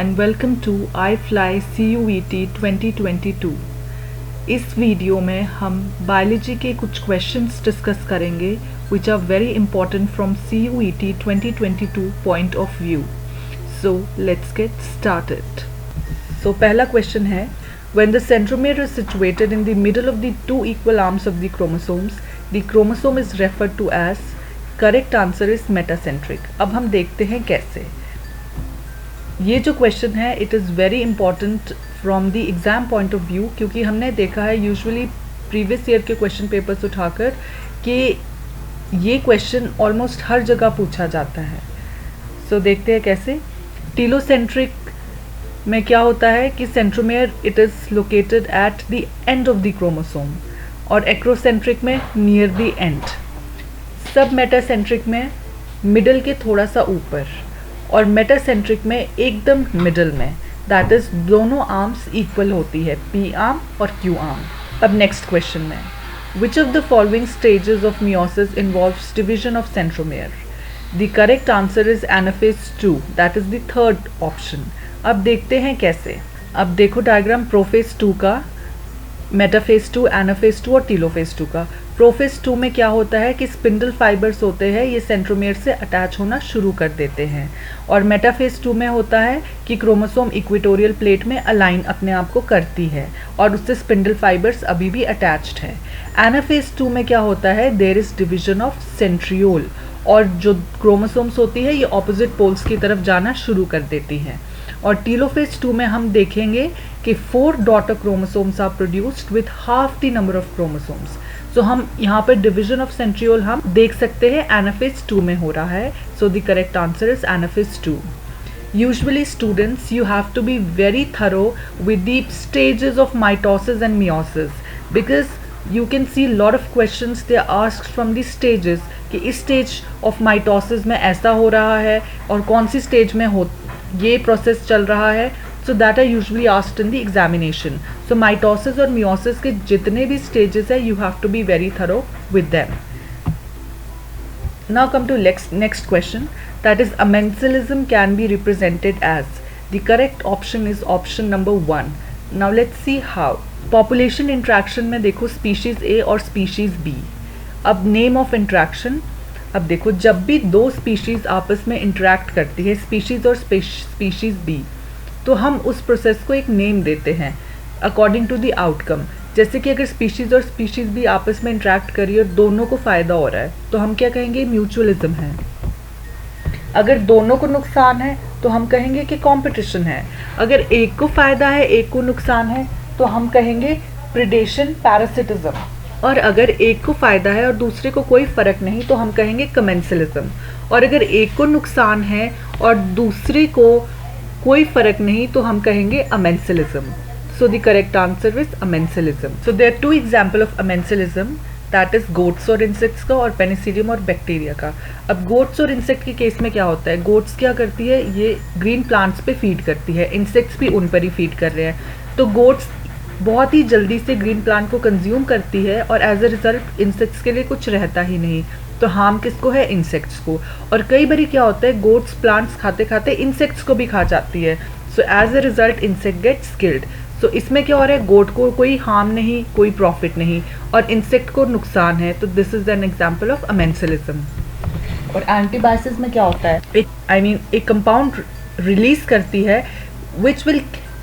and welcome to iFly CUET 2022। इस video में हम बायोलॉजी के कुछ क्वेश्चंस डिस्कस करेंगे which are very important from CUET 2022 point of view। So let's get started। So पहला question है, when the centromere is situated in the middle of the two equal arms of the chromosomes, the chromosome is referred to as। Correct answer is metacentric. अब हम देखते हैं कैसे। ये जो question है it is very important from the exam point of view, क्योंकि हमने देखा है यूजुअली प्रीवियस ईयर के क्वेश्चन पेपर्स उठाकर कि ये क्वेश्चन ऑलमोस्ट हर जगह पूछा जाता है। सो देखते हैं कैसे। टीलोसेंट्रिक में क्या होता है कि centromere it is located at the end of the chromosome, और एक्रोसेंट्रिक में नियर द एंड। सब मेटासेंट्रिक में मिडल के थोड़ा सा ऊपर, और मेटासेंट्रिक में एकदम मिडल में, दैट इज दोनों आर्म्स इक्वल होती है, पी आर्म और क्यू आर्म। अब नेक्स्ट क्वेश्चन में, which of the following stages of meiosis involves division of centromere? The correct answer is anaphase 2, that is the third option. अब देखते हैं कैसे। अब देखो डायग्राम प्रोफेज 2 का, मेटाफेज 2, एनाफेज 2 और टीलोफेज 2 का। प्रोफेज 2 में क्या होता है कि स्पिंडल फाइबर्स होते हैं, ये सेंट्रोमेयर से अटैच होना शुरू कर देते हैं, और मेटाफेज 2 में होता है कि क्रोमोसोम इक्वेटोरियल प्लेट में अलाइन अपने आप को करती है और उससे स्पिंडल फाइबर्स अभी भी अटैच्ड है। एनाफेज 2 में क्या होता है, there is division of centriole, और जो क्रोमोसोम्स होती है ये ऑपोजिट पोल्स की तरफ जाना शुरू कर देती हैं। और टीलोफेज 2 में हम देखेंगे कि 4 daughter chromosomes are produced with half the number of chromosomes. So हम यहाँ पर डिवीजन ऑफ सेंट्रियोल हम देख सकते हैं एनाफेज 2 में हो रहा है। So the correct answer is anaphase 2। Usually students, you have to be very thorough with the stages of mitosis and meiosis, because you can see lot of questions they are asked from the stages कि इस stage of mitosis में ऐसा हो रहा है और कौन सी stage में हो ये प्रोसेस चल रहा है। So that are usually asked in the examination. So mitosis और मियोसिस के जितने भी स्टेजेस है you have to be very thorough with them. Now come to next question, that is amensalism can be represented as। The correct option is option number 1। Now let's see how। Population interaction में देखो species A और species B। अब name of interaction, अब देखो जब भी दो species आपस में interact करती है, species और species B, तो हम उस प्रोसेस को एक नेम देते हैं अकॉर्डिंग टू द आउटकम। जैसे कि अगर स्पीशीज़ और स्पीशीज़ भी आपस में इंटरेक्ट करी और दोनों को फ़ायदा हो रहा है तो हम क्या कहेंगे, म्यूचुअलिज्म है। अगर दोनों को नुकसान है तो हम कहेंगे कि कंपटीशन है। अगर एक को फ़ायदा है एक को नुकसान है तो हम कहेंगे प्रिडेशन, पैरासिटिज्म। और अगर एक को फ़ायदा है और दूसरे को कोई फ़र्क नहीं तो हम कहेंगे कमेंसलिज्म। और अगर एक को नुकसान है और दूसरे को कोई फ़र्क नहीं तो हम कहेंगे amensalism. So the correct answer is amensalism। So there are two example of amensalism, that is goats और insects का, और पेनिसिलियम और बैक्टीरिया का। अब गोट्स और इंसेक्ट के केस में क्या होता है, गोट्स क्या करती है, ये ग्रीन प्लांट्स पे फीड करती है, इंसेक्ट्स भी उन पर ही फीड कर रहे हैं। तो गोट्स बहुत ही जल्दी से ग्रीन प्लांट को कंज्यूम करती है और एज अ रिजल्ट इंसेक्ट्स के लिए कुछ रहता ही नहीं। तो हार्म किसको है, इंसेक्ट्स को। और कई बार क्या होता है, गोट्स प्लांट्स खाते खाते इंसेक्ट्स को भी खा जाती है। So as a result insect gets killed. तो इसमें क्या हो रहा है, गोट को कोई हार्म नहीं, कोई प्रॉफिट नहीं, और इंसेक्ट को नुकसान है। तो this is an example of amensalism. और एंटीबायोसिस में क्या होता है, एक कंपाउंड रिलीज करती है which will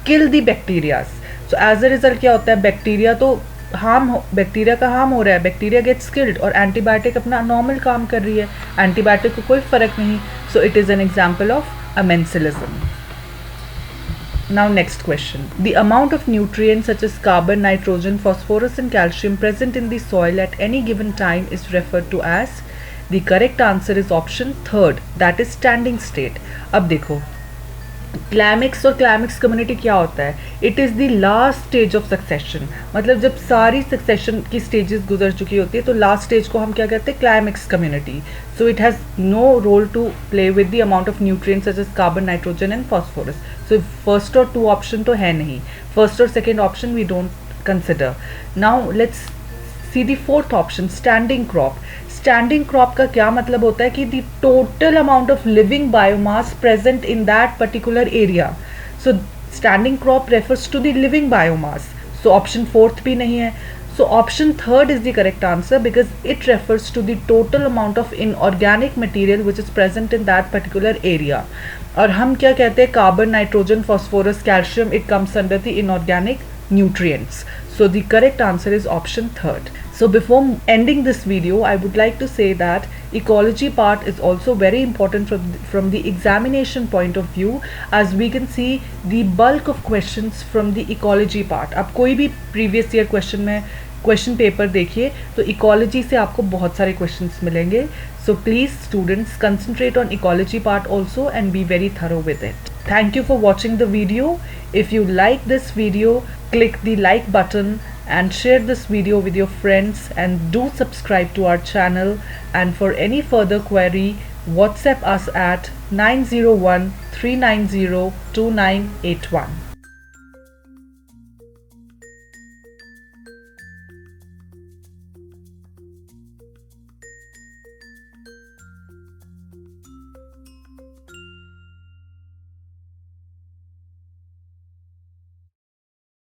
kill the bacterias. So as a result क्या होता है, बैक्टीरिया का हार्म हो रहा है, बैक्टीरिया गेट्स किल्ड, और एंटीबायोटिक अपना नॉर्मल काम कर रही है, एंटीबायोटिक को कोई फर्क नहीं। So it is an example of amensalism. Now next question. The amount of nutrients such as carbon, nitrogen, phosphorus and calcium present in the soil at any given time is referred to as। The correct answer is option 3rd, that is standing state। अब देखो climax और climax community क्या होता है, it is the last stage of succession. मतलब जब सारी succession की स्टेजेस गुजर चुकी होती है तो लास्ट स्टेज को हम क्या कहते हैं, climax community. So it has no role to play with the amount of nutrients such as carbon, nitrogen and phosphorus. So first और 2 ऑप्शन तो है नहीं, फर्स्ट और second option we don't consider. Now let's see the 4th option, standing crop. Standing crop का क्या मतलब होता है कि the total amount of living biomass present in that particular area. So standing crop refers to the living biomass. So option fourth भी नहीं है. So option third is the correct answer because it refers to the total amount of inorganic material which is present in that particular area. और हम क्या कहते हैं, carbon, nitrogen, phosphorus, calcium, it comes under the inorganic nutrients. So the correct answer is option third. So before ending this video, I would like to say that ecology part is also very important from the examination point of view, as we can see the bulk of questions from the ecology part. आप कोई भी previous year question में question paper देखिए तो ecology से आपको बहुत सारे क्वेश्चंस मिलेंगे. So please students concentrate on ecology part also and B very thorough with it. Thank you for watching the video. If you like this video, click the like button and share this video with your friends, and do subscribe to our channel. And for any further query, WhatsApp us at 901 390 2981.